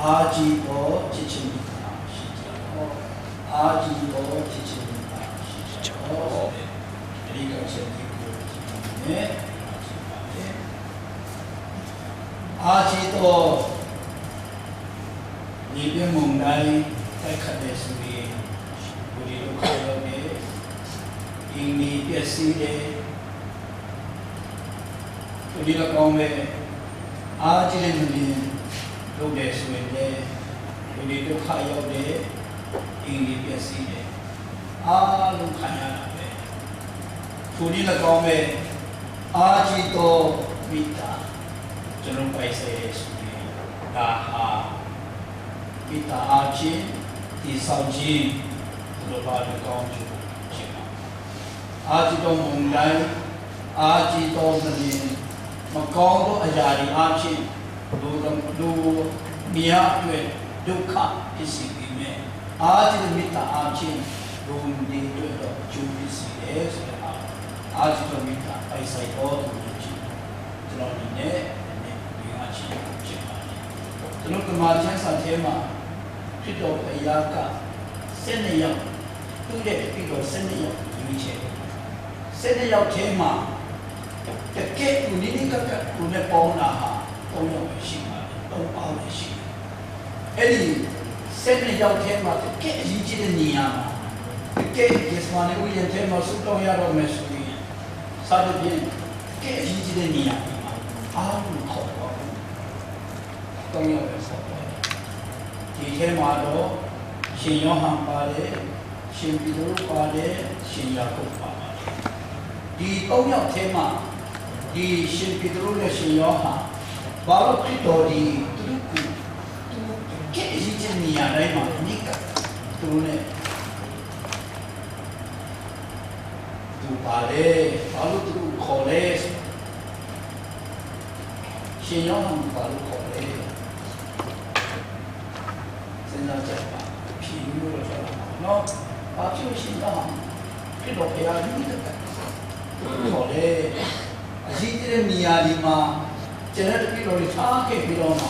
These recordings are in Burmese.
阿基多吉庆米达西加哦，阿基多吉庆米达西加哦，这里个前提个呢，阿基多里边蒙来在看的是的，我哋都看到的，因你别西的，我哋都讲的，阿基的人。lúc để suy để lúc đi lúc khai yêu để in đi biết gì để lúc khai nhà để phụ nữ là con mẹ chỉ to vita cho nó phải sẽ suy đa ha vita chỉ thì sau chỉ rồi vào được con chú chỉ chỉ to mong đại chỉ to mình mà con đó ở nhà đi chỉดูเมียด้วยดุขะที่สิ่งนี้อาจิตมิตรอาชินดูดีด้วยดอกจูบิสิเอสอาจิตมิตรไปใส่โต๊ะดูจิตลอดเนี่ยมีอาชินจิตตลอดก็มาเช่นสันเทมาที่ดอกพยากะเส้นเดียวตู้เด็กที่ดอกเส้นเดียวอยู่เฉยเส้นเดียวเทมาแต่เก็บอยู่นี่ก็อยู่ในปองนาฮะต้องยอมชิมต้องเอาเลยชิมเอ็ดดี้เส้นในยาวเทมาแค่ยิ่งจีนนี่ยามาแค่เกสมาในวิญญาณเทมาสุดต้องยาเราไม่สุดเนี่ยซาดินแค่ยิ่งจีนนี่ยามาอ้าวขอบต้องยอมขอบที่เทมาโดชินยอหังปาเลชินปิโดปาเลชินยาคุปาเลดีต้องยอมเทมาดีชินปิโดและชินยอหังဘာလို့ခရစ်တော်ဒီသူကဲ့ရည်ချင်းနေရာတိုင်းမှာနိကသူနဲ့သူပါလေဘာလို့သူခေါ်လဲရှင်ယောဟန်ဘာလို့ခေါ်လဲစဉ်းစားကြပါဖြေလို့ပြောတာနော်ဘာဖြစ်ရှင်ယောဟန်ခရစ်တော်ဘုရားကြီးတဲ့ခေါ်လေအကြီးကြီးတဲ့နေရာဒီမှာကျန်တဲ့ပြည်တော်တွေထားခဲ့ပြီးတော့မှ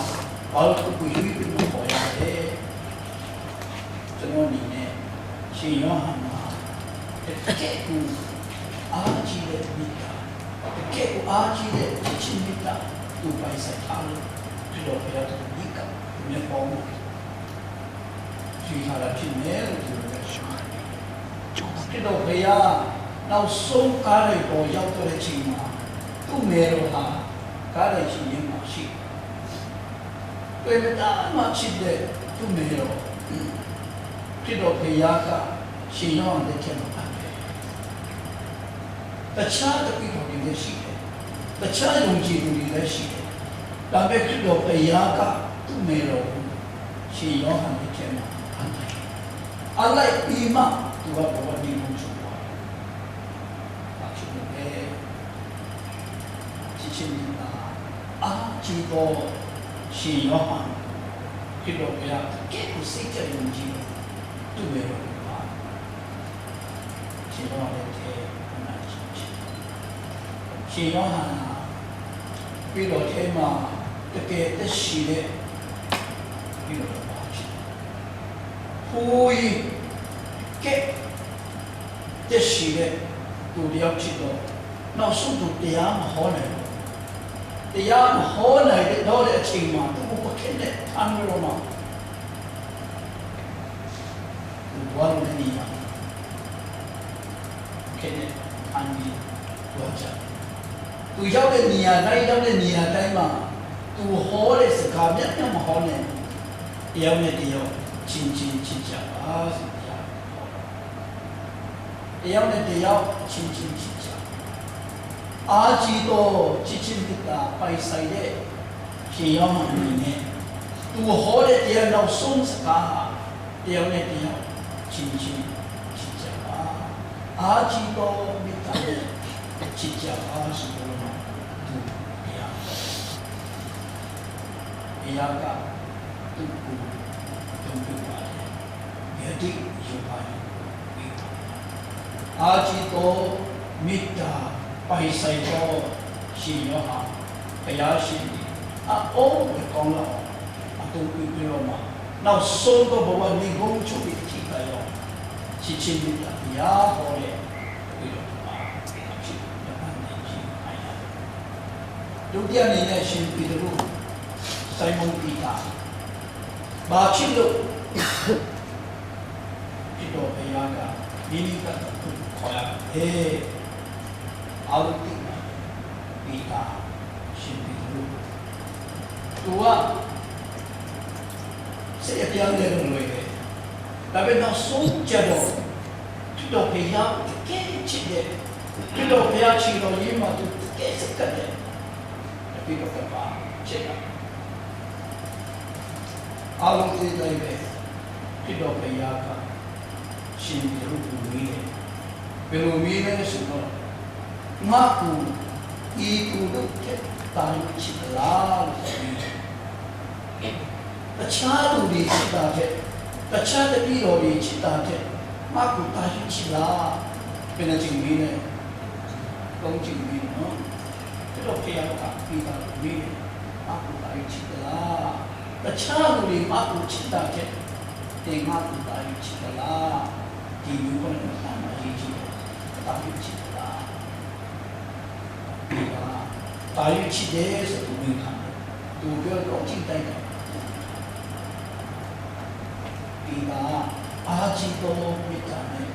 ဘာလို့ကိုယူပြီးလို့ခေါ်ရတယ်ကျွန်တော်အနေနဲ့ရှင်ယောဟန်မှာတကယ်ကိုအားကြီးတဲ့မိသားတကယ်ကိုအားကြီးတဲ့ချင်းမိသားသူပိုင်ဆိုင်ထားလို့ပြည်တော်ဘုရားတို့ဒီကမြေပေါ်မှာရှိထားတာဖြစ်နေလို့ပြောတယ်ပြည်တော်ဘုရားနောက်ဆုံးကားတွေပေါ်ရောက်တဲ့ချိန်မှာသူ့မေတော်ဟာကားရရှိရင်မရှိတွေ့တာမှရှိတဲ့သူ့မေတော်ဖြစ်တော့ဘုရားကရှင်ယောဟန်တဲ့ချက်မှာတခြားတပိတော်တွေလည်းရှိတယ်တခြားယုံကြည်သူတွေလည်းရှိတယ်ဒါပေမဲ့ဖြစ်တော့ဘုရားကသူ့မေတော်ရှင်ယောဟန်တဲ့ချက်မှာအလိုက်ပြီးမှသူကဘဝတည်မှုချုပ်သွားတယ်။အချင်းနဲ့ချစ်ချင်းနဲ့အာជីတော်ရှင်ယောဟန်ဖြစ်တော့ဘုရားကဲကိုစိတ်ကြယုံကြည်သူ့မေတော်ပါရှင်ယောဟန်ရဲ့အနာချင်းရှင်ယောဟန်ပြီးတော့အဲမှာတကယ်သက်ရှိတဲ့ပြီးတော့ပါရှင်ဟိုးကဲသက်ရှိတဲ့သူတယောက်ချစ်တော့နောက်ဆုံးသူတရားမဟောနိုင်ဘူးတရားမဟောနိုင်တဲ့အချိန်မှာသူ့ကိုခက်တဲ့ခံရတော့မှသူဘာလို့လဲနေရခက်တဲ့ခံပြီးတော့ချာသူရောက်တဲ့နေရာတိုင်းရောက်တဲ့နေရာတိုင်းမှာသူဟောတဲ့စကားမျက်နှာမဟောနဲ့တရားနဲ့တရားချင်းချင်းချစ်ကြပါဆိုတရားနဲ့တရားချင်းချင်းချစ်ကြအာကြီးတော့ချစ်ချင်းမြတ်တာပိုင်ဆိုင်တဲ့ရှင်ယောဟန်အနေနဲ့သူဟောတဲ့တရားနောက်ဆုံးစကားတရားနဲ့တရားချင်းချင်းချစ်ကြပါအာကြီးတော့မြတ်တာချစ်ကြပါဆိုတော့သူတရားကသူ့ကိုတုံ့ပြန်ပါတယ်ယတိယူပါတယ်အာကြီးတော့မေတ္တာပိုင်ဆိုင်တော့ရှင်ယောဟန်ဘုရားရှင်အအေားကောင်းတော့အ တူပြီးတော့မှနောက်ဆုံးတော့ဘဝနေကုန်ချုပ်ပြီးထိတာရောချစ်ချင်းမြတ်ဘုရားဟောတဲ့ပြီးတော့ဖြစ်ရပါမယ်ဖြစ်ပါရဒုတိယအနေနဲ့ရှင်ပေတရုဆိုင်မုန်ပီတာဘာဖြစ်လို့ဒီတော့ဘုရားကမိမိကတော့ခေါ်ရအာရုံတိပီတာရှင်ပေတရုသူကစိတ်အပြောင်းလဲလို့လွယ်တယ်ဒါပေမဲ့နောက်ဆုံးကြတော့ဒီတော့ဘုရားကဲချစ်တယ်ဒီတော့ဘုရားချစ်တော်ရေးမှသူကဲစကတယ်ဒီတော့ကပါချစ်တာအာလုံးသေးတယ်ပဲဒီတော့ဘုရားကရှင်ဒီလိုကိုမီးတယ်ဘယ်လိုမီးလဲဆိုတော့ငါကူဤကူတို့ကတာယချစ်လားလို့ဆိုပြီးတခြားသူတွေချစ်တာတဲ့တခြားတပည့်တော်တွေချစ်တာတဲ့ငါကူတာယချစ်လားဘယ်နဲ့ချင်းမီးလဲကောင်းချင်မီးနော်ဒီတော့ဘုရားကပြီးတာမီးငါကူတာယချစ်လားတခြားလူတွေငါကူချစ်တာတဲ့တင်ငါကူတာယချစ်လားဒီမျိုးကလည်းအမှန်ကြီးချစ်တာယချစ်လားဒီကတာယချစ်တယ်ဆိုသူမြင်တာသူပြောတော့ချစ်တိုင်းတယ်ဒီကအာချစ်တော်မြတ်တာနဲ့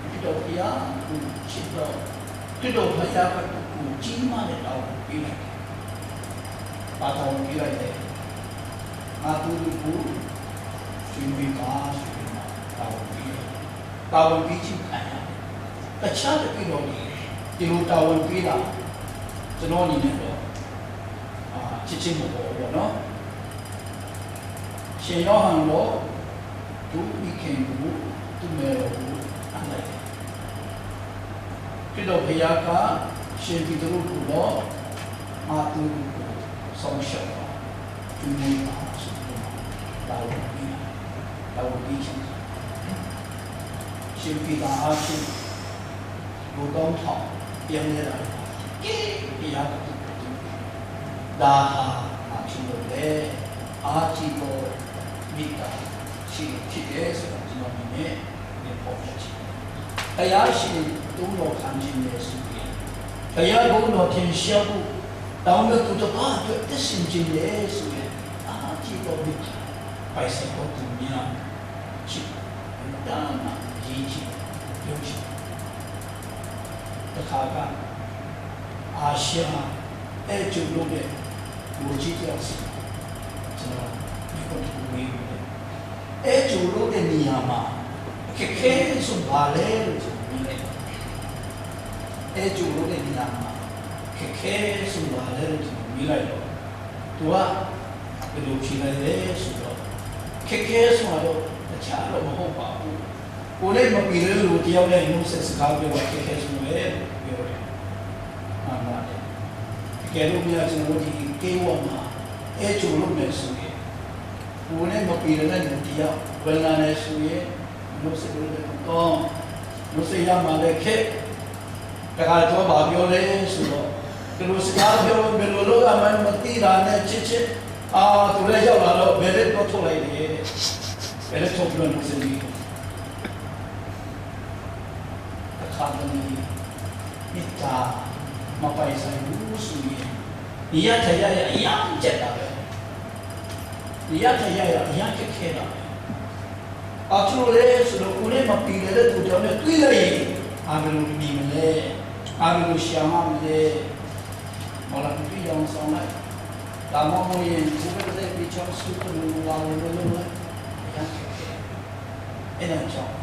ဒီတော့ဘုရားကိုချစ်တော့ဒီတော့ဘုရားကကိုကြီးမားတဲ့တောင်းပေးလိုက်တယ်။ဘာတော်ပေးလိုက်လဲ။ငါတို့ကိုရှင်ပြီးပါဆိုပြီးတောင်းပေးတယ်။တောင်းပြီးချင်းခံရတယ်။တခြားတပည့်တော်တွေဒီလိုတောင်းပေးတာကျွန်တော်အနေနဲ့တော့ချစ်ချင်းမပေါ်ဘူးနော်။ရှင်ယောဟန်တော့ဒုမိခင်ကိုသူ့မဲ့တော်ကိုအပ်လိုက်တယ်ဒီတော့ဘုရားကရှင်ပေတရုကိုတော့အာတူကိုဆောင်ရှောက်တော့ဒီနေ့ပါဆိုတော့တောင်းပြီးချင်းရှင်ပေတာအားဖြင့်ဘုတော်ထောင်ပြန်ရတာကဲဘုရားကဒါဟာအဖြစ်လို့လေအာကြည့်တော့မိတာရှိဖြစ်တယ်ဆိုတော့ကျွန်တော်ဒီနေ့ဒီပေါ်ပြချင်တရားရှိတုံးတော်ခံခြင်းနဲ့ဆိုရင်တရားဘုံတော်ထင်ရှားဖို့တောင်းတဲ့သူတစ်ပါးအတွက်တရှင်ခြင်းနဲ့ဆိုရင်အာကြည့်တော့မိတာပိုက်ဆက်တော့သူများချစ်တာနာကြီးချစ်ရုပ်ချစ်တခါကအာရှအဲကျုပ်တို့ရဲ့လူကြီးတယောက်စီကျွန်တော်ဒီကိုတူမီးအဲကျိုးလို့တဲ့နေရာမှာအခက်ခဲဆုံးပါလေလို့ဆိုပြီးလိုက်အဲကျိုးလို့တဲ့နေရာမှာအခက်ခဲဆုံးပါလေလို့ဆိုပြီးလိုက်တော့သူကဘယ်လိုဖြေလိုက်လဲဆိုတော့အခက်ခဲဆုံးတော့တခြားတော့မဟုတ်ပါဘူးကိုယ်လည်းမပြီးလို့တယောက်နဲ့နှုတ်ဆက်စကားပြောအခက်ခဲဆုံးပဲပြောတယ်မှန်ပါတယ်ကဲလို့များကျွန်တော်ဒီကေဝမှာအဲကျိုးလို့မယ်ဆိုရင်ကိုယ်နဲ့မပြေတဲ့လူတယောက်ဝယ်လာနေဆိုရင်လို့စလို့တော့လို့စရမှာလည်းခက်တခါတော့ဗာပြောလဲဆိုတော့ဒီလိုစကားပြောဘယ်လိုလုပ်ရမှန်းမသိတာနဲ့ချစ်သူလည်းရောက်လာတော့ဘယ်လိုထုတ်လိုက်လဲဘယ်လိုထုတ်လို့လို့စနေအခါတည်းမိတာမပိုင်ဆိုင်ဘူးဆိုရင်ဒီရထရရအရာကြက်တာပဲဒီရထရရအရာခက်ခဲတာအခုလေဆိုတော့ကိုယ်နဲ့မပြီးတဲ့သူတော်နဲ့တွေ့လိုက်ရင်အာဘယ်လိုပြီးမလဲအာဘယ်လိုရှာမလဲမလာပြီးအောင်ဆောင်လိုက်ဒါမှမဟုတ်ရင်ဒီဘက်တဲ့ပြီးချောင်းစုလို့လာလို့လည်းရခဲ့အဲ့ဒါကြောင့်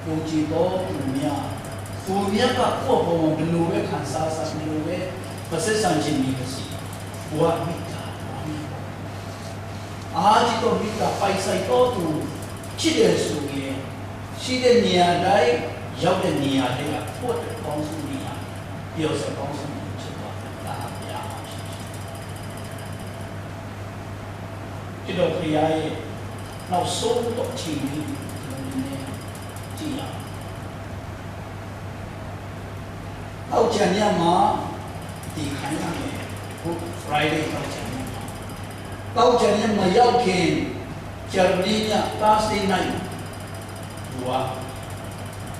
ကိုကြည့်တော့သူများကိုမြတ်ကကိုယ့်ဘုံဘယ်လိုပဲခံစားဘယ်လိုပဲမဆက်ဆံခြင်းမျိုးစီဘဝမိတာအာဒီတော့မိတာပိုက်ဆိုင်တော့သူချစ်တယ်ဆိုရင်ရှိတဲ့နေရာတိုင်းရောက်တဲ့နေရာတွေကဖို့တဲ့ကောင်းစုနေရာပြောစကောင်းစုဖြစ်သွားတာဗျာဒီတော့ခရီးရဲ့နောက်ဆုံးတော့ချိန်ကြီးကျွန်တော်ဒီနေ့ကြည့်ရအောင်ကျန်ရမှာဒီခိုင်းရမယ် Good Friday တော့ကျန်ရမှာရောက်ခင် Jeremiah Thursday night သူက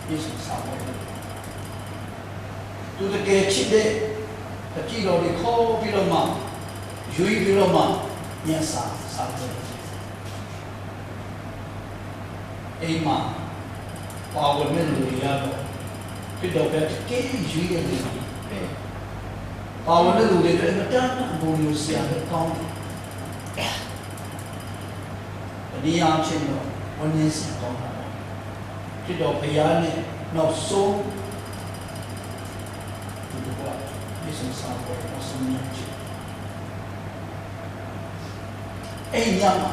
ယေရှုဆောင်တယ်သူတကယ်ချစ်တဲ့တတိတော်ကိုခေါ်ပြီးတော့မှယူပြီးတော့မှညစာစားတယ်အိမ်မှာပါဝင်တဲ့လူတွေကတော့ဖြစ်တော့ပဲတကယ်ယူရတဲ့လူတွေပါဝင်တဲ့လူတွေလည်းအတန်းဘုံလို့ဆရာလည်းကောင်းတယ်ဒီအောင်ချင်းတော့ဝန်ရင်းစကောင်းတာဖြစ်တော့ဘုရားနဲ့နောက်ဆုံးဒီတော့ဒီစံစာပေါ်အဆုံးညချစ်အဲ့ညမှာ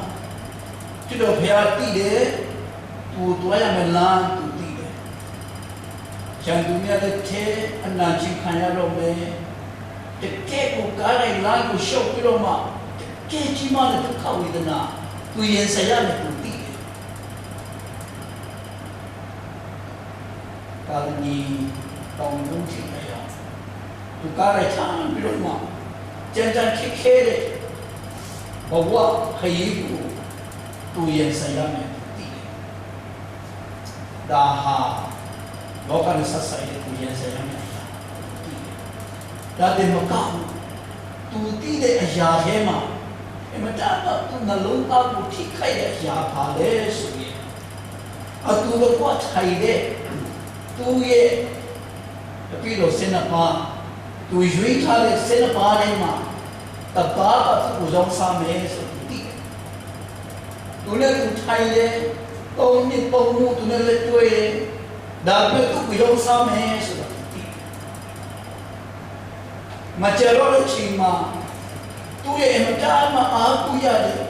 ဖြစ်တော့ဘုရားတည်တယ်သူတွားရမလားသူတည်တယ်ကျန်သူများလည်းထဲအနာချင်းခံရတော့မယ်တကယ်ကိုကားလိုက်လာကိုရှော့ပြီးတော့မှတကယ်ကြီးမှလည်းဒုက္ခဝေဒနာသူရင်ဆရာနဲ့သူတည်တယ်ကာလနီတောင်းလို့ချိန်ရအောင်သူကားလိုက်ချမ်းပြီးတော့မှကြမ်းကြမ်းခက်ခဲတဲ့ဘဝခရီးကိုသူရင်ဆရာနဲ့တည်တယ်ဒါဟာလောကနဲ့ဆက်ဆိုင်တဲ့သူရင်ဆရာနဲ့တည်တယ်ဒါတည်းမကောက်သူတည်တဲ့အရာထဲမှာအမတန်သူနှလုံးသားကိုထိခိုက်တဲ့အရာပါလေဆိုရင်အတူတကွထိုင်တဲ့သူရဲ့တပိလို့စင်နာပါသူရွေးထားတဲ့စင်နာပါတိုင်းမှာတပါးအသူကြောင့်စားမယ်ဆိုပြီးသူလည်းသူထိုင်တယ်တုံးနှစ်ပုံမှုသူလည်းတွေ့တယ်ဒါပေမဲ့သူကြောင့်စားမယ်ဆိုတာမကြတော့တဲ့ချိန်မှာသူရဲ့အမတန်မှအားကိုးရတယ်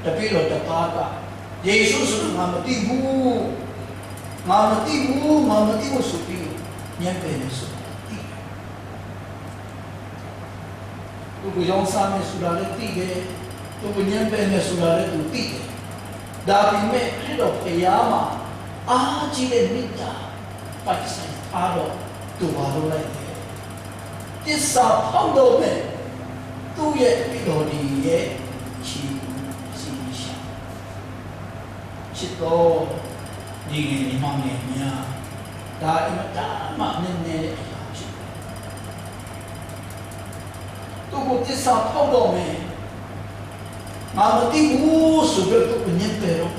တပိလို့တပါးကယေရှုဆိုငါမသိဘူးငါမသိဘူးဆိုပြီးညံ့တယ်ဆိုသူကကြောင့်စားမယ်ဆိုတာလည်းသိတယ်သူကညံ့တယ်ဆိုတာလည်းသူသိတယ်ဒါပေမဲ့ခရစ်တော်ဖခင်မှာအားကြီးတဲ့မေတ္တာပိုက်ဆိုင်အားတော့သူပါလို့လိုက်တယ်တစ္ဆာဖောက်တော့ပဲသူ့ရဲ့ပြည်တော်ဒီရဲ့ချီးစီရှာချစ်တော်ဒီမောင်ရဲ့များဒါအမတန်မှနည်းနည်းတဲ့အရာဖြစ်တယ်သူကိုတစ္ဆာဖောက်တော့မယ်ငါမသိဘူးဆိုပြီးသူညစ်တယ်တော့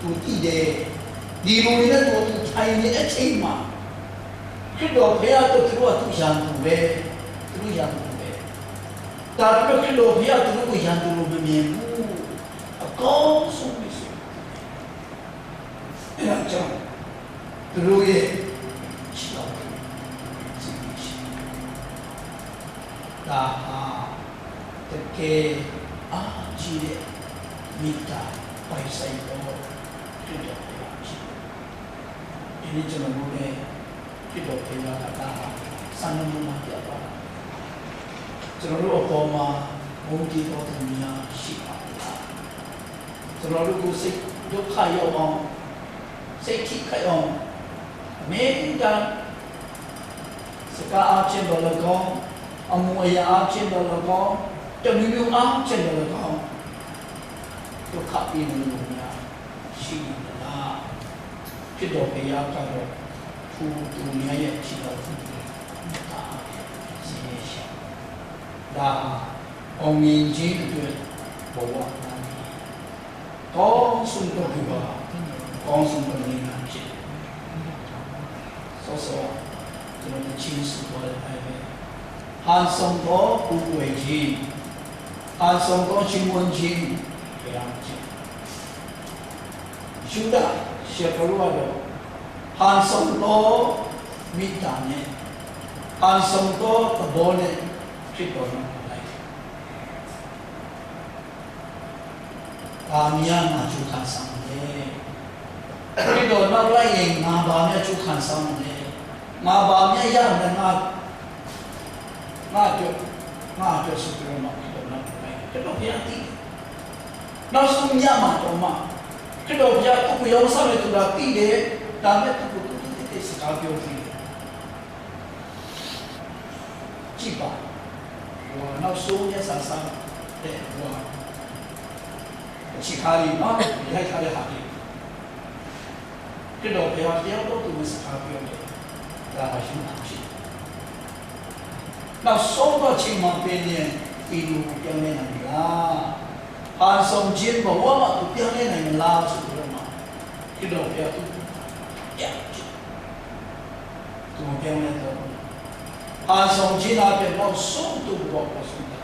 သူတည်တယ်ဒီလိုနဲ့သူထိုင်နေတဲ့အချိန်မှာခရစ်တော်ဘုရားတို့သူကသူရန်သူပဲသူရန်သူပဲဒါပေမဲ့ခရစ်တော်ဘုရားသူကိုရန်သူလို့မမြင်ဘူးအကောင်းဆုံးပဲဆိုအဲ့ဒါကြောင့်သူတို့ရဲ့ရှိတော်ရှိဒါဟာတကယ်အားကြီးတဲ့မိသားပိုင်ဆိုင်တော်ဖြစ်တော်ဘုရားရှိဒီနေ့ကျွန်တော်တို့လည်းဖြစ်တော်ဘုရားကစံနမမှာပြပါကျွန်တော်တို့အပေါ်မှာဘုန်းကြီးတော်သူများရှိပါလားကျွန်တော်တို့ကိုစိတ်ဒုက္ခရောက်အောင်စိတ်ထိခိုက်အောင်မေတ္တာစကားအချင်းတော်လည်းကောင်းအမှုအရာအချင်းတော်လည်းကောင်းတမျိုးအားချင်းတော်လည်းကောင်းဒုက္ခပြင်းလို့များရှိနေလားဖြစ်တော်ဘုရားကတော့သူများရဲ့ရှိတော်သူဒါစီရရှာဒါအောင်မြင်ခြင်းအတွက်ဘဝကောင်းဆုံးတော်ဒီပါကောင်းဆုံးတော်နေတာဖြစ်ဆောဆောကျွန်တော်ချင်းစုပေါ်တဲ့အဲ့ပဲဟာဆောင်တော်ပူဝေခြင်းဟာဆောင်တော်ချင်းဝန်ခြင်းတရားခြင်းယူဒရှေပရဝါတော့ဟာဆောင်တော်မိတာနဲ့ဟာဆောင်တော်သဘောနဲ့ဖြစ်တော်မှာလိုက်အာမယာနာချူခါဆောင်တယ်ဒီတော့နောက်လိုက်ရင်ငါဘာနဲ့ချူခါဆောင်တယ်ငါဘာနဲ့ရမယ်ငါတို့ဆိုပြီးတော့ဖြစ်တော်မှာလိုက်တယ်တော့ဘုရားတည်နောက်ဆုံးညမှာတော့မှဖြစ်တော်ဘုရားကိုရောင်းစားတဲ့သူကတည်တယ်ဒါမဲ့သူကိုတိစကားပြောပြီးကြည့်ပါဟိုနောက်ဆုံးရဆာဆာတဲ့ဟို ချီကားလေးနော်ရိုက်ထားတဲ့ဟာလေးဒီတော့ဘုရားတရားတော်သူစကားပြောတယ်ဒါမှရှိမှာဖြစ်နောက်ဆုံးတော့ချိန်မှပြင်းနေဒီလိုပြောင်းနေနိုင်လားအာဆုံးခြင်းဘဝမှာသူပြောင်းနေနိုင်မလားဆိုတော့မှဒီတော့ဘုရားသူသူပြောင်းနေတော့အာဆုံးခြင်းအပြင်တော့ဆုံးသူဘောပေါ်ဆုံးတယ်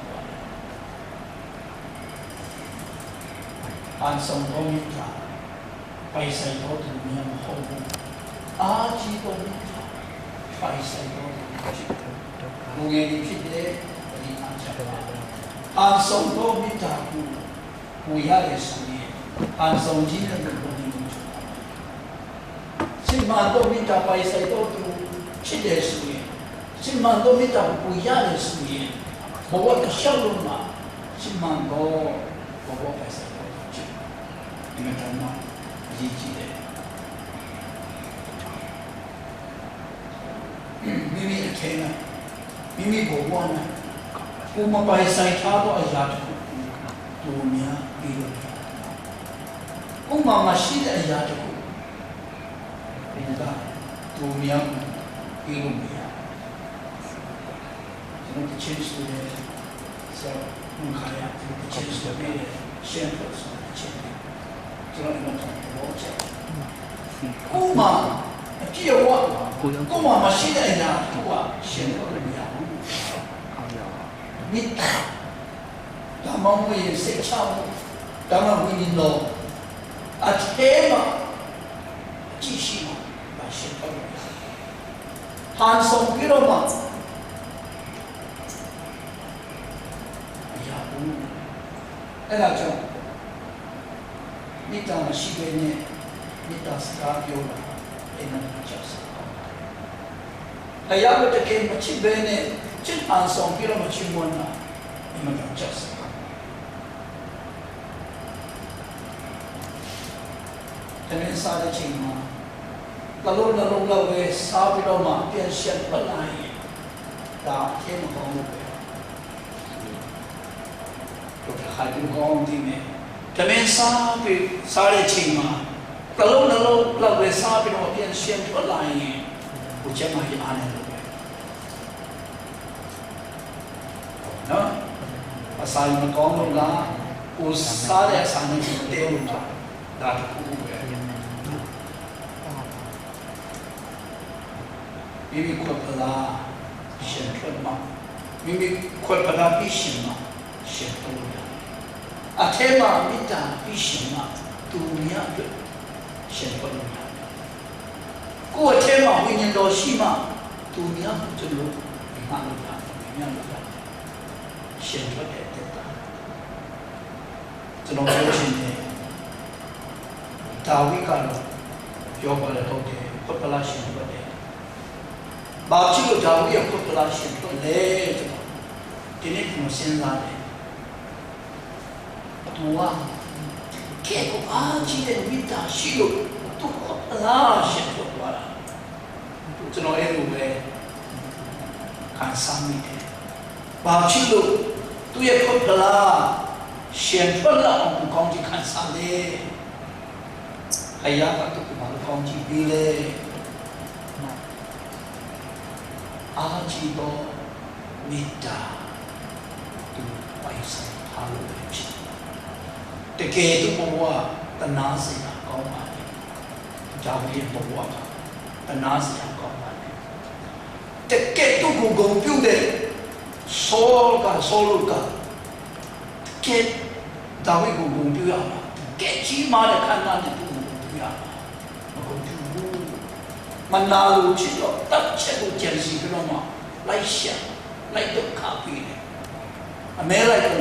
အာဆုံးတော်မြတ်ပိုင်ဆိုင်တော်သူများမဟုတ်ဘူးအာကြီးတော်မြတ်ပိုင်ဆိုင်တော်သူဖြစ်တယ်ဘုငယ်ဖြစ်တဲ့ဒီအားချက်ပါအာဆုံးတော်မြတ်ကိုကိုရရဲ့ဆိုရင်အာဆုံးကြီးတဲ့ဘုံကြီးကိုစိတ်မှတော်မြတ်ပိုင်ဆိုင်တော်သူဖြစ်တယ်ဆိုရင်စိတ်မှတော်မြတ်ကိုရရဲ့ဆိုရင်ဘဝတစ်လျှောက်လုံးမှာစိတ်မှတော်ဘဝပိုင်ဆိုင်တော်ဖြစ်ဒီမှာတော့ရည်ကြည်တယ်မိမိအထင်နဲ့မိမိဘဝနဲ့ကိုမပိုင်ဆိုင်ထားသောအရာတစ်ခုသူများပြီးလို့ကိုမမရှိတဲ့အရာတစ်ခုဒီကသူများပြီးလို့မရကျွန်တော်ချင်းဆိုတဲ့ဆောင်းခါရတဲ့ချင်းဆိုတဲ့ရှင်းဖို့ဆိုတဲ့ချင်းကျွန်တော်တို့တော့ကိုမအပြည့်အဝကိုမမရှိတဲ့အရာသူကရှင်းလို့မရဘူးမိတာဒါမှမဟုတ်စိတ်ချမှုဒါမှမဟုတ်တော့အထဲမှာကြည့်ရှိမှာရှင်းတော့ဟန်ဆောင်ပြီးတော့မှအရာဘူးအဲ့ဒါကြောင့်မိတာမရှိတဲ့နဲ့မိတာစကားပြောတာအဲ့ဒါကြောင့်အရာတကယ်မချစ်ဘဲနဲ့ချစ်ဟန်ဆောင်ပြီးတော့မချစ်မွန်းတာအဲ့ဒါကြောင့်တကယ်စားတဲ့ချိန်မှာကလုံးလုံးလောက်ပဲစားပြီးတော့မှပြန်ရှက်ပတ်လာရင်ဒါအကျဉ်းမကောင်းဘူးပဲတော့ခါတူကောင်းဒီမဲ့တမင်စားပြီးစားတဲ့ချိန်မှာကလုံးလုံးလောက်ပဲစားပြီးတော့ပြန်ရှက်ပတ်လာရင်ဘုချက်မကြီးအားနေလို့ပဲနော်အစာမကောင်းလို့လားကိုစားတဲ့အစာနဲ့တဲလို့လားဒါတခုပဲမိမိခွက်ပလာရှင်ထွက်မှာမိမိခွက်ပလာပြီးရှင်မှာရှင်တော်ရတယ်အထဲမှာမိတာပြီးရှင်မှာသူများအတွက်ရှင်တော်ရတယ်ကိုယ်အထဲမှာဝိညာဉ်တော်ရှိမှသူများကျွန်တော်ဒီမှာလို့တာများလို့တာရှင်ထွက်တဲ့တက်တာကျွန်တော်ပြောချင်တယ်ဒါဝိကတော့ပြောပါလေဟုတ်တယ်ခွက်ပလာရှင်ထွက်တယ်ဘာဖြစ်လို့ဒါဝိရခွတ်လာရှင်တော့လဲကျွန်တော်ဒီနေ့ကျွန်တော်စဉ်းစားတယ်သူကကဲကိုအားကြီးတဲ့မိသားရှိလို့သူခွတ်လာရှင်တော့လာတာကျွန်တော်အဲ့လိုပဲခံစားမိတယ်ဘာဖြစ်လို့သူရဲ့ခွတ်လာရှင်ထွက်လာအောင်ကောင်းကြီးခံစားလေအရာကတော့ဘာလို့ကောင်းကြီးပြီးလဲအာကြီးတော်မေတ္တာသူပိုင်ဆိုင်ထားလို့ဖြစ်တကယ်သူဘဝတနာစရာကောင်းပါလေဒါဝိဘဝကတနာစရာကောင်းပါလေတကယ်သူကိုဂုဏ်ပြုတဲ့ဆိုလို့ကတကယ်ဒါဝိကိုဂုဏ်ပြုရမှာတကယ်ကြီးမားတဲ့ခန္ဓာနဲ့သူကိုဂုဏ်ပြုရမှာမနာလို့ချစ်တော့တက်ချက်ကိုကြံစီပြီးတော့မှလိုက်ရှာလိုက်တော့ခါပြီးတယ်အမဲလိုက်တော့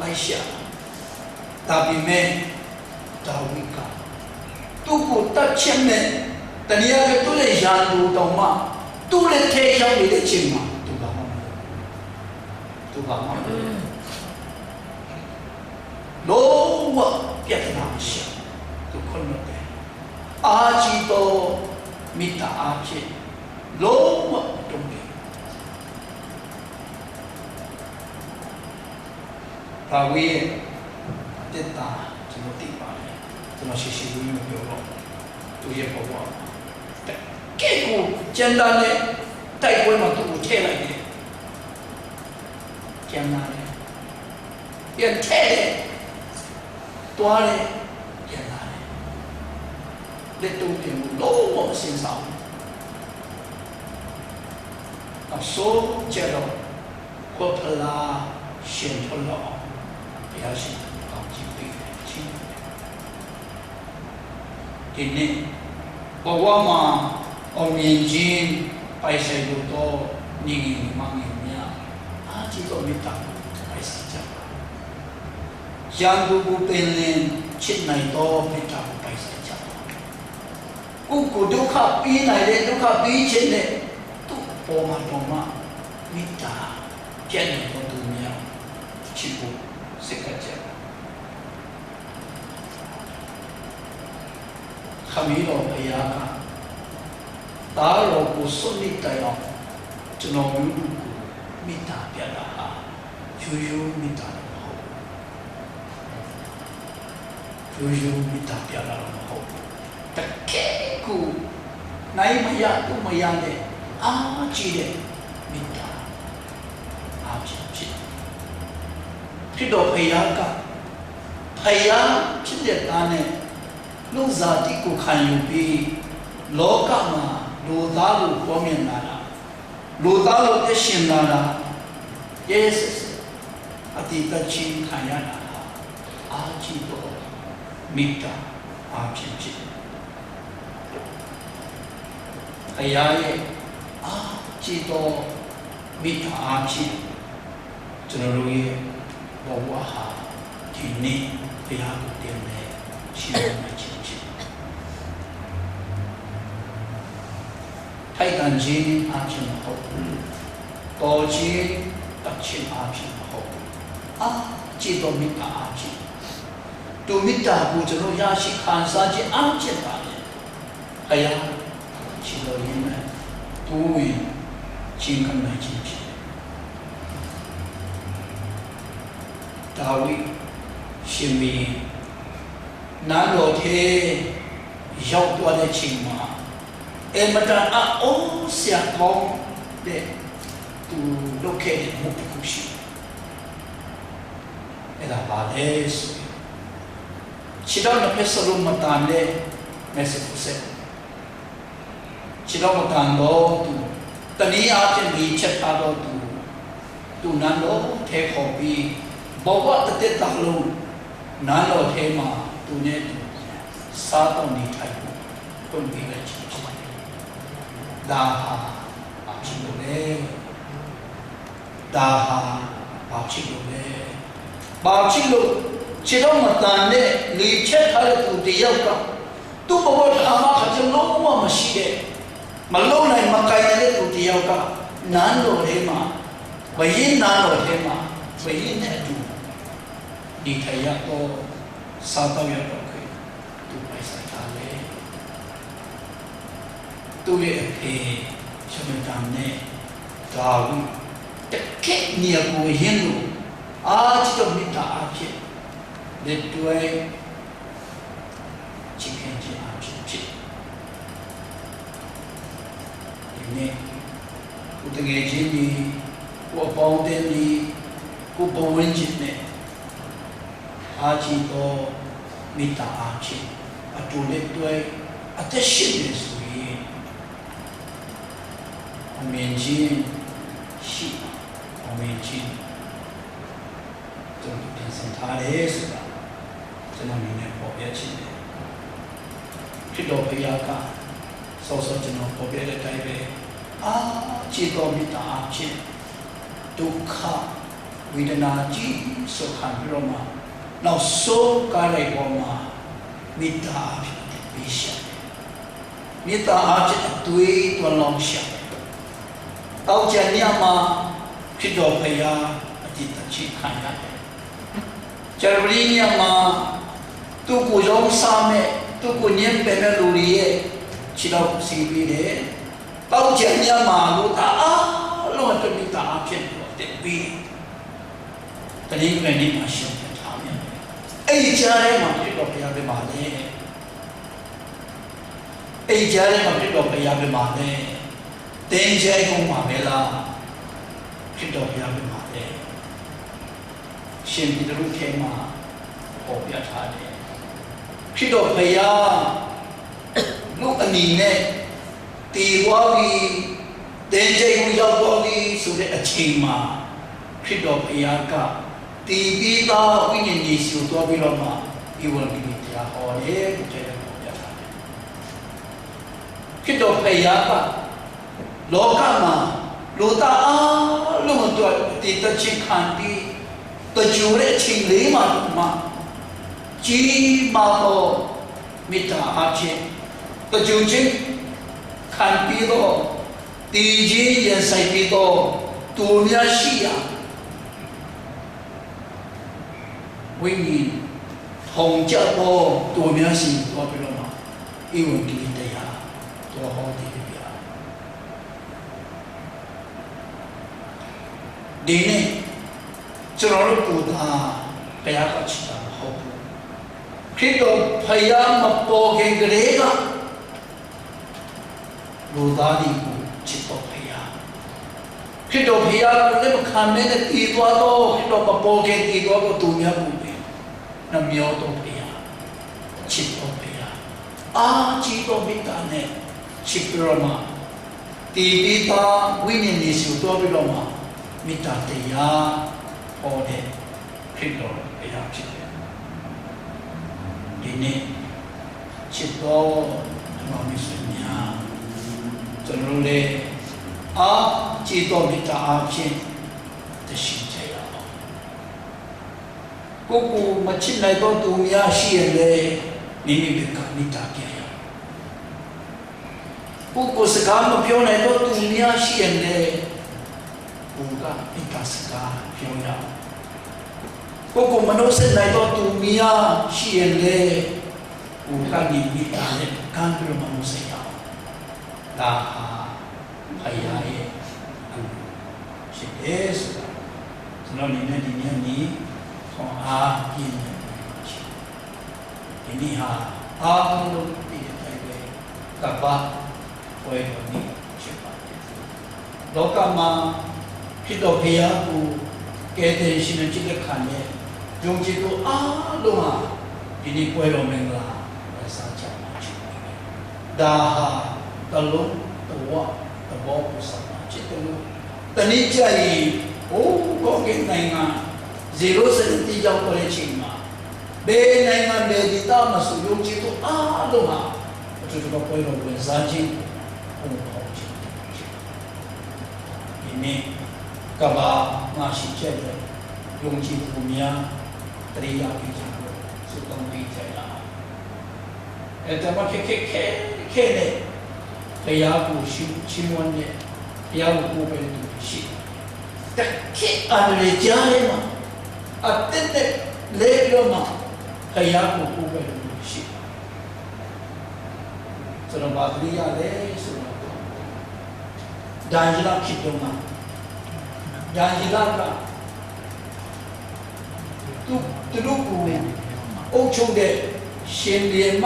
လိုက်ရှာဒါပေမဲ့ဒါဝိကသူ့ကိုတက်ချက်နဲ့တနည်းအားဖြင့်သူ့ရဲ့ယာလူတော်မှသူ့ရဲ့ထဲရောက်နေတဲ့ချိန်မှာသူကမှလုံးဝပြတ်နာမရှိသူခွင့်လို့အာကြီးတော်မိတာအားဖြင့်လုံးဝတုံးတယ်ဒါ ဒါဝိရဲ့တက်တာကျွန်တော်သိပါတယ်ကျွန်တော်ရှိရှိဝိမပြောတော့သူရဲ့ဘဝကဲကိုကျန်တာနဲ့တိုက်ပွဲမှာသူ့ကိုထည့်လိုက်တယ်ကျန်တာနဲ့ပြန်ထည့်တယ်တွားတယ်ပြန်လာတယ်လက်တုံးပြန်လို့လုံးဝမစင်စားဘူးအဆိုးကြတော့ကိုဖလာရှင်ထလို့ဘုရားရှင်ကောင်းချီးပေးတယ်ချင်းဒီနေ့ဘဝမှာအောင်မြင်ခြင်းပိုင်ဆိုင်လို့တော့ညီညီမငယ်များအားကြီးတော့မေတ္တာပိုင်ဆိုင်ကြပါရန်သူကိုပင်လင်ချစ်နိုင်တော့မေတ္တာကိုပိုင်ဆိုင်ကြပါကိုဒုက္ခပြီးနိုင်တဲ့ဒုက္ခပြီးခြင်းနဲ့သူ့ပေါ်မှာမေတ္တာကျင့်တဲ့သူများချစ်ဖို့စိတ်ကကြပါခမီးတော်ဘုရားကတာတော်ကိုစွန့်လိုက်တဲ့အောင်ကျွန်တော်မျိုးကိုမေတ္တာပြတာဟာရိုးမေတ္တာမဟုတ်ရိုးမေတ္တာပြတာမဟုတ်တကယ်ကိုနိုင်မရသူမရတဲ့အားကြီးတဲ့မေတ္တာအားကြီးဖြစ်တော်ဘုရားကဘုရားဖြစ်တဲ့သားနဲ့လူစားတိကိုခံယူပြီးလောကမှာလူသားလို့ပေါ်မြင်လာတာလူသားလို့အရှင်လာတာယေရှုအတိတ်ချင်းခံရတာအာကြီးတော်မေတ္တာအားဖြင့်ဖြစ်ဘုရားရဲ့အာကြီးတော်မေတ္တာအားဖြင့်ကျွန်တော်တို့ရဲ့ဘဝဟာဒီနေ့ဘုရားကိုတင်တယ်ရှိမှချင်းဖြစ်ထိုက်တန်ခြင်းအားဖြင့်မဟုတ်ဘူးတော်ခြင်းတခြင်းအားဖြင့်မဟုတ်ဘူးအာကြည်တော်မေတ္တာအားဖြင့်သူမေတ္တာကိုကျွန်တော်ရရှိခံစားခြင်းအားဖြင့်ပါလေဘုရားချစ်တော်ရင်နဲ့သူ့ဝင်ချင်းခံနိုင်ခြင်းဖြစ်ဒါဝိရှင်မင်းနာတော်သေးရောက်သွားတဲ့ချိန်မှာအမတန်အိုးဆရာကောင်းတဲ့သူလုပ်ခဲ့တဲ့မှုတစ်ခုရှိအဲ့ဒါပါလေဆိုချစ်တော်နဲ့ဆလုံးမတန်တဲ့ message ကိုဆက်ချစ်တော်မတန်တော့သူတနည်းအားဖြင့်ဒီချက်ထားတော့သူနန်းတော်ထဲခေါ်ပြီးဘဝတစ်တလုံးနားတော်ထဲမှာသူနဲ့သူစားတော့နေထိုင်ဖို့တွန်းပေးလိုက်ခြင်းဖြစ်တယ်။ဒါဟာဘာဖြစ်လို့လဲ။ဒါဟာဘာဖြစ်လို့လဲ။ဘာဖြစ်လို့ခြေတော်မတန်တဲ့လေချက်ထားတဲ့သူတယောက်ကသူ့ဘဝထားမှာခကြလုံးဝမရှိတဲ့မလုံးနိုင်မကိုင်တဲ့သူတယောက်ကနန်းတော်ထဲမှာဘယင်းနန်းတော်ထဲမှာဘယင်းနဲ့အတူဒီထရတော့စားတော့ရတော့ခေသူပိုင်ဆိုင်တာလေသူရဲ့အဖေရှင်တန်နဲ့ဒါဝိတကက်နေကိုရင်းလို့အားချတော့မိတာအဖြစ်လက်တွဲချစ်ခင်ခြင်းအဖြစ်ဖြစ်ဒီနေ့ကိုတကယ်ချင်းဒီကိုပေါင်းတဲ့ဒီကိုဘဝင်းခြင်းနဲ့အားကြီးသောမေတ္တာအားဖြင့်အတူလက်တွဲအသက်ရှင်နေဆိုရင်အမြင်ချင်းရှိအမြင်ချင်းတို့ပြန်စထားတယ်ဆိုတာကျွန်တော်မြင်နေပေါ်ပြချင်တယ်ဖြစ်တော်ဘုရားကစောစောကျွန်တော်ပေါ်ပြတဲ့အတိုင်းပဲအားကြီးသောမေတ္တာအားဖြင့်ဒုက္ခဝေဒနာကြီးဆိုခံပြီးတော့မှနောက်ဆုံးကားလိုက်ပေါ်မှာမေတ္တာအဖြစ်ပေးရှာတယ်မေတ္တာအဖြစ်အသွေးသွန်လောင်းရှာတယ်တောက်ကြညမှာဖြစ်တော်ဘုရားအကြည့်တချိခံရတယ်ဂျာဗလီညမှာသူ့ကိုရောင်းစားမဲ့သူ့ကိုညင်ပယ်မဲ့လူတွေရဲ့ခြေတော်စီးပြီးတယ်တောက်ကြညမှာလို့အားလုံးအတွက်မေတ္တာအဖြစ်တက်ပြီး တတိယနေ့မှာရှင်းပြထားမယ်အဲ့ဒီကြားထဲမှာဖြစ်တော်ဘုရားပြပါလေအဲ့ဒီကြားထဲမှာဖြစ်တော်ဘုရားပြပါလေတင်းကျဲကုန်ပါပဲလားဖြစ်တော်ဘုရားပြပါလေရှင်ဒီလိုထဲမှာပေါ်ပြထားတယ်ဖြစ်တော်ဘုရားလူအနီနဲ့တည်သွားပြီးတင်းကျဲကုန်ရောက်သွားပြီးဆိုတဲ့အချိန်မှာဖြစ်တော်ဘုရားကတည်ပြီးသားဝိညာဉ်ကြီးရှိသွားပြီးတော့မှဒီဝန်ကြီးတရားဟောတယ်ကိုကျဲတယ်ပေါ်ပြထားတယ်ဖြစ်တော်ဘုရားကလောကမှာလူသားအားလုံးတို့တည်တချင်းခံပြီးတကြိုတဲ့အချိန်လေးမှာကြီးမားသောမေတ္တာအားဖြင့်တကြိုချင်းခံပြီးတော့တည်ခြင်းရဆိုင်ပြီးတော့သူများရှိရာဝိညာဉ်ထုံကြတော့သူများရှိတော့ပြီးတော့ဧဝံဂေလိတရားတော်ဟောတယ်ဗျာဒီနေ့ကျွန်တော်တို့ပူတာဘုရားကချစ်တာမဟုတ်ဘူးခရစ်တော်ဖယားမပေါ်ခင်ကလေးကလူသားတွေကိုချစ်တော်ဖယားခရစ်တော်ဖယားကိုလည်းခံမဲ့တည်သွားတော့ခရစ်တော်မပေါ်ခင်တည်သွားတော့သူများဘူးပဲနှမျောတော်ဖယားချစ်တော်ဖယားအာချစ်တော်မိသားနဲ့ချစ်တော်မှာတည်ပြီးသားဝိညာဉ်ကြီးဆိုတော့ပြီးတော့မှမေတ္တာတရားဟောတဲ့ခရစ်တော်ဘုရားဖြစ်တယ်ဒီနေ့ချစ်တော်ဓမ္မမစ္စညာကျွန်တော်လည်းအာချစ်တော်မေတ္တာအဖြစ်တရှိကြရအောင်ကိုကိုမချစ်နိုင်တော့သူများရှိရလေမိမိကမေတ္တာပြရကိုကိုစကားမပြောနိုင်တော့သူများရှိရလေဘုရားမေတ္တာစကားပြောရကိုကိုမနှုတ်ဆက်နိုင်တော့သူများရှိရလေဘုရားဒီမေတ္တာနဲ့ကံပြမနှုတ်ဆက်ရအောင်ဒါဟာဖယားရဲ့ရှိတယ်ဆိုတာကျွန်တော်နေဒီနေ့နီးခေါ်အားပြင်းနေဒီနေ့ဟာအားလုံးပြည့်တဲ့ပဲကပ္ပဝေတော်နီးဖြစ်ပါတယ်လောကမှာဖြစ်တော်ဖယားကိုကဲတဲ့ရှင်တဲ့จิตခံနဲ့ယုံကြည်သူအားလုံးဟာဒီနေ့ပွဲတော်မင်္ဂလာဆက်ကြပါချင်တယ်ဒါဟာတလုံးတော့သဘောကိုဆက်ပါချစ်တယ်လို့တနည်းကြရင်ကိုကနိုင်ငံ0စနစ်ရောက်တဲ့ချိန်မှာဘယ်နိုင်ငံပဲဒီတော့မဆိုယုံကြည်သူအားလုံးဟာသူတို့ပွဲတော်ဝင်စားခြင်းဘုံပေါ်ခြင်းဒီနေ့ကဘာမရှိချက်တဲ့ယုံကြည်သူများတရားပြကြလို့စုတောင်းပေးကြရအောင်အဲ့ဒါမှခဲနဲ့တရားကိုရှင်းဝန်းတဲ့တရားကိုကိုယ်ပဲသူရှိတယ်ခေအားရကြရမှာအတက်တဲ့လေရောမှာတရားကိုကိုယ်ပဲသူရှိတယ်ဆိုတော့ဘာလို့ရလဲဆိုတော့ဒါန်ဂျလာဖြစ်တော့မှာဒါန်ဂျလာကသူတို့ကိုအုပ်ချုပ်တဲ့ရှင်လျင်မ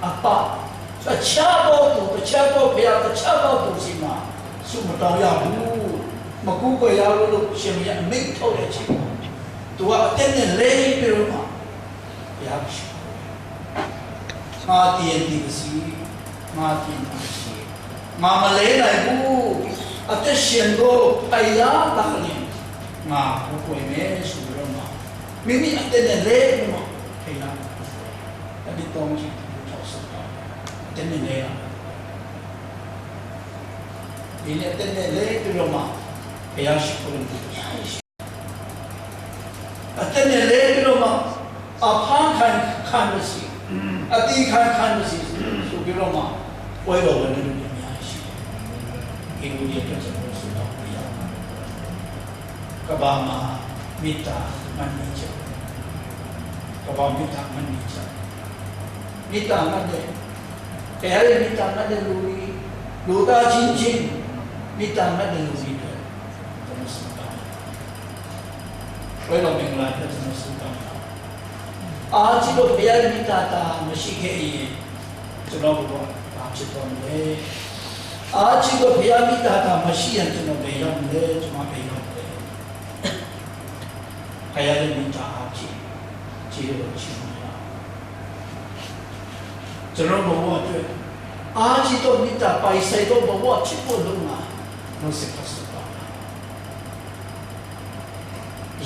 အပတခြားတော့ဘုရားတခြားတော့သူစီမှာစုမတော်ရဘူးမကူကြရလို့ရှင်မအမိတ်ထုတ်တဲ့ချိန်သူကအတက်နဲ့လဲပြီးတော့မှဘုရားရှိငါတည်ဒီစီငါတည်ပါစီငါမလဲနိုင်ဘူးအသက်ရှင်တော့ဖယားတာလေငါကိုကိုယ်နဲ့ဆိုတော့မှမိမိအတက်နဲ့လဲပြီးမှဖယားအဲ့ဒီတော့ကြီးတနေ့လေဒီနေ့တနေ့လေပြလို့မှာဘုရားရှိခိုးလို့အတနေ့လေပြလို့မှာအဖန်ခံမစီအတိခံမစီဆိုပြလို့မှာဝဲတော်ဝင်လို့အများရှိတယ်ဒီလိုရတဲ့ဆိုတော့ဘုရားကဘာမှာမေတ္တာမဏိချက်ကဘာမေတ္တာမဏိချက်မေတ္တာမဏိတရားရမေတ္တာနဲ့လူသားချင်းမေတ္တာနဲ့လူစီတွေဘုရား ဘယ်လိုမင်္ဂလာဖြစ်ကျွန်တော်ဆုတောင်းတာအာကြည့်လို့ဘုရားမိသားတာမရှိခဲ့ရင်ကျွန်တော်ဘုရားဘာဖြစ်တော်လဲအာကြည့်လို့ဘုရားမိသားတာမရှိရင်ကျွန်တော်ဘယ်ရောက်လဲကျွန်တော်ဘယ်ရောက်လဲဘုရားရဲ့မိသားအားဖြင့်ခြေတော်ချီးမွမ်းရကျွန်တော်ဘဝအတွက်အာကြည့်တော့မိသားပိုင်ဆိုင်တော့ဘဝချစ်ဖို့လုံးမှာနှုတ်ဆက်ပါစို့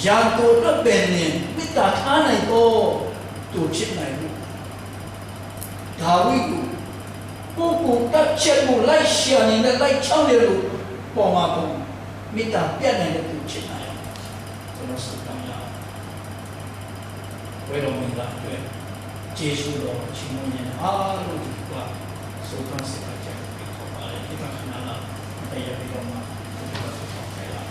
ရာတိုတော့ပဲနေမိသားထားနိုင်တော့သူချစ်နိုင်ဘူးဒါဝိကိုကိုတက်ချက်ကိုလိုက်ရှာနေတဲ့လိုက်ချောင်းတယ်လို့ပေါ်မှာပေါ့မိသားပြတ်နိုင်တဲ့သူချစ်နိုင်အောင်ကျွန်တော်ဆုတောင်းရအောင်ဝေတော်မူတာအတွက်ကျေးဇူးတော်ချီးမွမ်းခြင်းအားလုံးဒီကဆိုတော့စိတ်ကြက်ပြီးခေါ်ပါလေဒီကခဏလာတရားပြီးတော့မှာဒီကဆုတောင်းကြရအောင်